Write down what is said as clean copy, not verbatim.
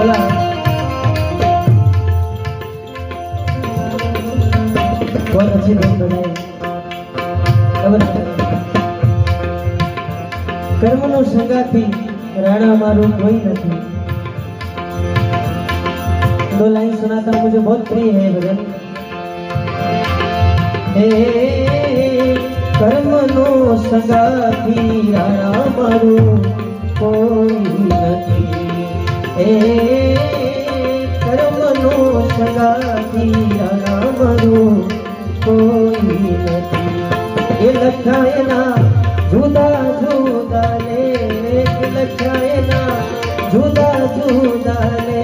ભલા बहुत अच्छी धुन बनाई कर्मनो संगाती राणा मारू कोई नहीं। दो लाइन सुनाता हूं, मुझे बहुत प्रिय है भजन। हे कर्मनो संगाती राणा मारू कोई नहीं। हे कर्मनो संगाती राणा मारू कोई नहीं। ये लखाए ना जुदा जुदा ले, लखाए ना जुदा जुदा ले,